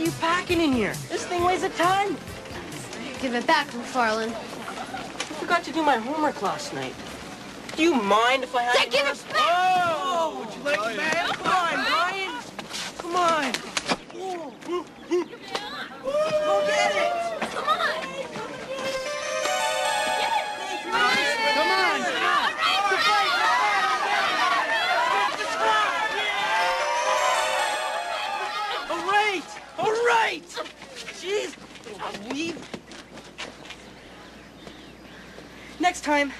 you packing in here? This thing weighs a ton. Give it back, McFarland. I forgot to do my homework last night. Do you mind if I have... Say, give it back! Oh! Would you like that? Come on, Brian! Come on! Go get it! Come on! Come on! All right! Jeez! Next time,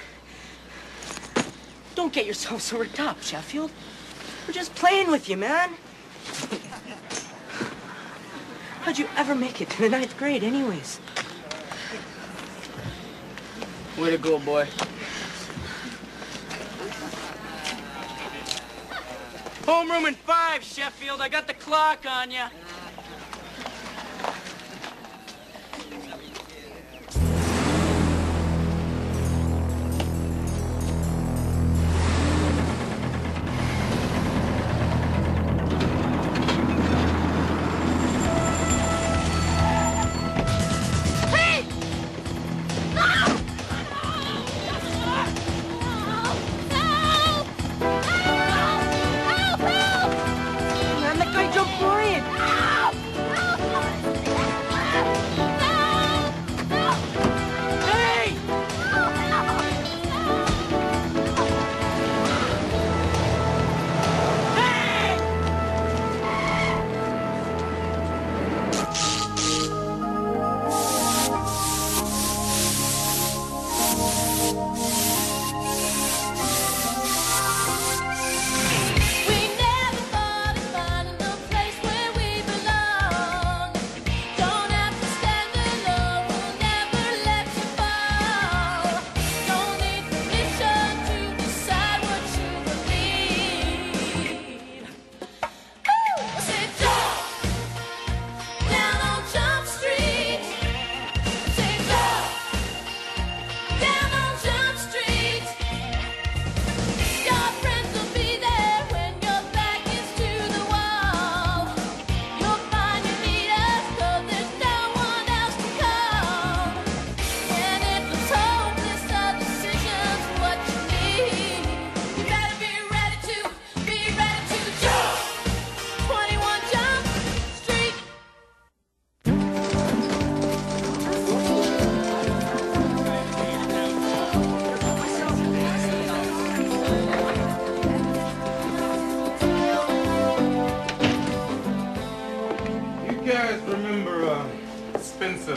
don't get yourself so worked up, Sheffield. We're just playing with you, man. How'd you ever make it to the 9th grade, anyways? Way to go, boy. Homeroom in 5, Sheffield. I got the clock on ya.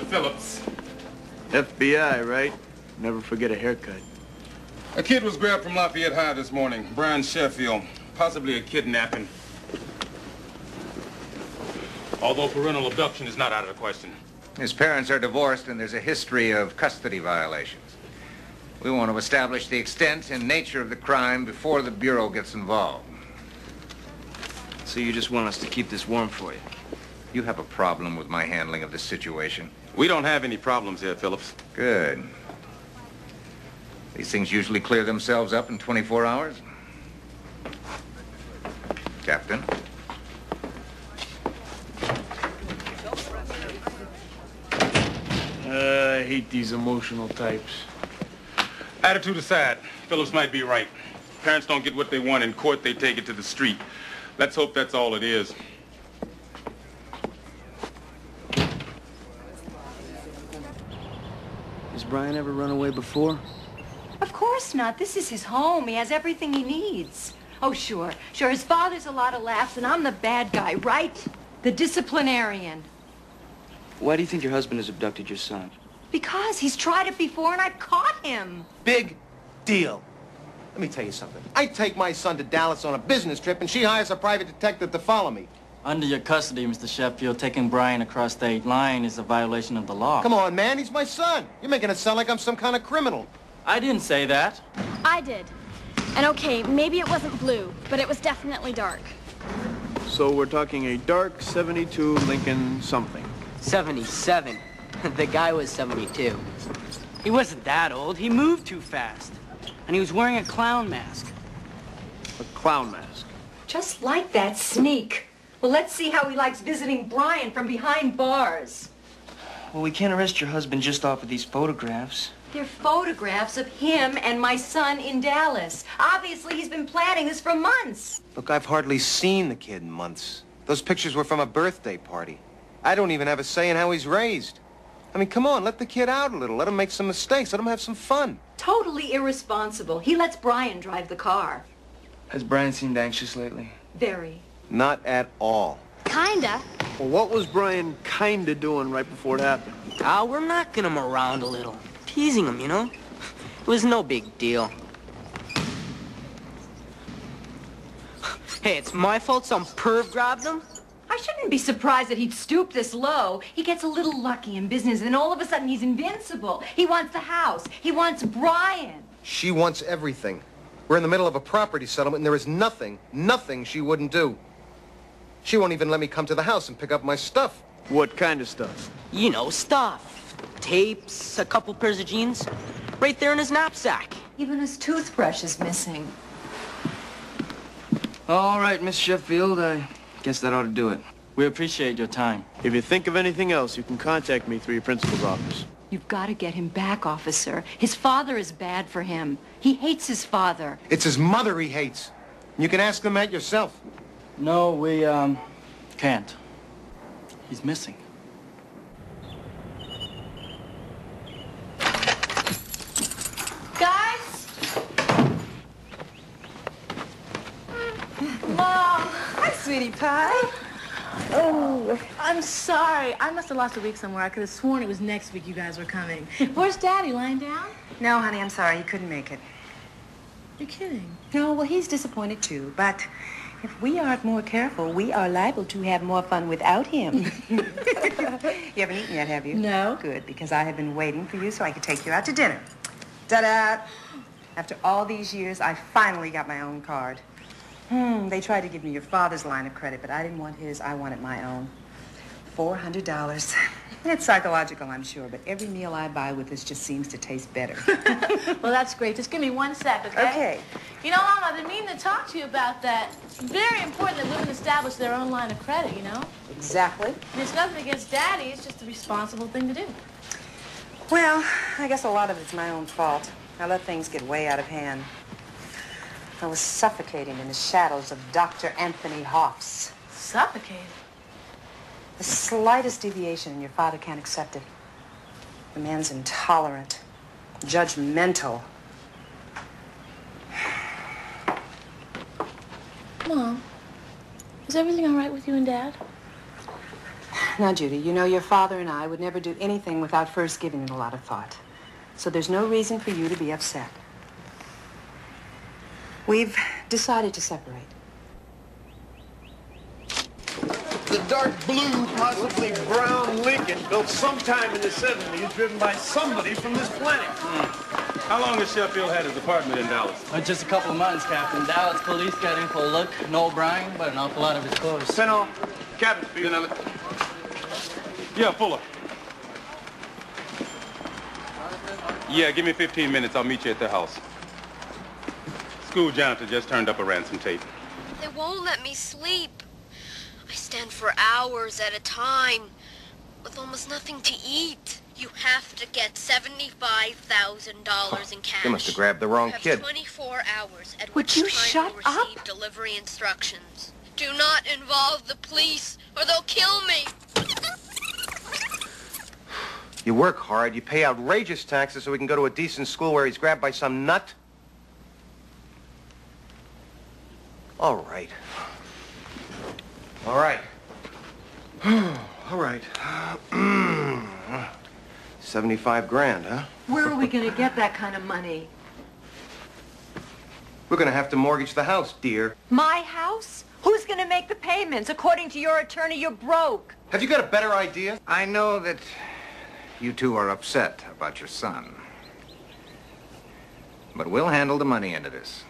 Phillips. FBI, right? Never forget a haircut. A kid was grabbed from Lafayette High this morning. Brian Sheffield. Possibly a kidnapping. Although parental abduction is not out of the question. His parents are divorced and there's a history of custody violations. We want to establish the extent and nature of the crime before the Bureau gets involved. So you just want us to keep this warm for you? You have a problem with my handling of this situation? We don't have any problems here, Phillips. Good. These things usually clear themselves up in 24 hours? Captain? I hate these emotional types. Attitude aside, Phillips might be right. Parents don't get what they want in court, they take it to the street. Let's hope that's all it is. Has Brian ever run away before? Of course not. This is his home. He has everything he needs. Oh, sure. Sure, his father's a lot of laughs, and I'm the bad guy, right? The disciplinarian. Why do you think your husband has abducted your son? Because he's tried it before, and I've caught him. Big deal. Let me tell you something. I take my son to Dallas on a business trip, and she hires a private detective to follow me. Under your custody, Mr. Sheffield, taking Brian across state line is a violation of the law. Come on, man. He's my son. You're making it sound like I'm some kind of criminal. I didn't say that. I did. And okay, maybe it wasn't blue, but it was definitely dark. So we're talking a dark 72 Lincoln something. 77. The guy was 72. He wasn't that old. He moved too fast. And he was wearing a clown mask. A clown mask. Just like that sneak. Well, let's see how he likes visiting Brian from behind bars. Well, we can't arrest your husband just off of these photographs. They're photographs of him and my son in Dallas. Obviously, he's been planning this for months. Look, I've hardly seen the kid in months. Those pictures were from a birthday party. I don't even have a say in how he's raised. I mean, come on, let the kid out a little. Let him make some mistakes. Let him have some fun. Totally irresponsible. He lets Brian drive the car. Has Brian seemed anxious lately? Very. Not at all. Kinda. Well, what was Brian kinda doing right before it happened? We're knocking him around a little. Teasing him, you know? It was no big deal. Hey, it's my fault some perv grabbed him? I shouldn't be surprised that he'd stoop this low. He gets a little lucky in business, and all of a sudden he's invincible. He wants the house. He wants Brian. She wants everything. We're in the middle of a property settlement, and there is nothing she wouldn't do. She won't even let me come to the house and pick up my stuff. What kind of stuff? You know, stuff. Tapes, a couple pairs of jeans. Right there in his knapsack. Even his toothbrush is missing. All right, Miss Sheffield, I guess that ought to do it. We appreciate your time. If you think of anything else, you can contact me through your principal's office. You've got to get him back, officer. His father is bad for him. He hates his father. It's his mother he hates. You can ask them that yourself. No, we, can't. He's missing. Guys? Mom. Hi, sweetie pie. Oh, I'm sorry. I must have lost a week somewhere. I could have sworn it was next week you guys were coming. Where's Daddy? Lying down? No, honey, I'm sorry. He couldn't make it. You're kidding. No, well, he's disappointed, too. But if we aren't more careful, we are liable to have more fun without him. You haven't eaten yet, have you? No. Good, because I have been waiting for you so I could take you out to dinner. Ta-da! After all these years, I finally got my own card. They tried to give me your father's line of credit, but I didn't want his. I wanted my own. $400. It's psychological, I'm sure, but every meal I buy with this just seems to taste better. Well, that's great. Just give me 1 sec, okay? Okay. You know, Mom, I've been meaning to talk to you about that. It's very important that women establish their own line of credit, you know? Exactly. And it's nothing against Daddy. It's just a responsible thing to do. Well, I guess a lot of it's my own fault. I let things get way out of hand. I was suffocating in the shadows of Dr. Anthony Hoff's. Suffocating? The slightest deviation and your father can't accept it. The man's intolerant, judgmental. Mom, is everything all right with you and Dad? Now, Judy, you know your father and I would never do anything without first giving it a lot of thought. So there's no reason for you to be upset. We've decided to separate. The dark blue, possibly brown Lincoln, built sometime in the 70s, driven by somebody from this planet. How long has Sheffield had his apartment in Dallas? Just a couple of months, Captain. Dallas police got in for a look. No Brian, but an awful lot of his clothes. Fennel, cabin. Yeah, Fuller. Yeah, give me 15 minutes. I'll meet you at the house. School janitor just turned up a ransom tape. They won't let me sleep. I stand for hours at a time with almost nothing to eat. You have to get $75,000 in cash. You must have grabbed the wrong you have kid. 24 hours at Would which you time shut you'll receive up? delivery instructions. Do not involve the police or they'll kill me. You work hard, you pay outrageous taxes so we can go to a decent school where he's grabbed by some nut. All right. All right. All right. 75 grand, huh? Where are we going to get that kind of money? We're gonna have to mortgage the house, dear. My house? Who's going to make the payments? According to your attorney, you're broke. Have you got a better idea? I know that you two are upset about your son. But we'll handle the money end of this.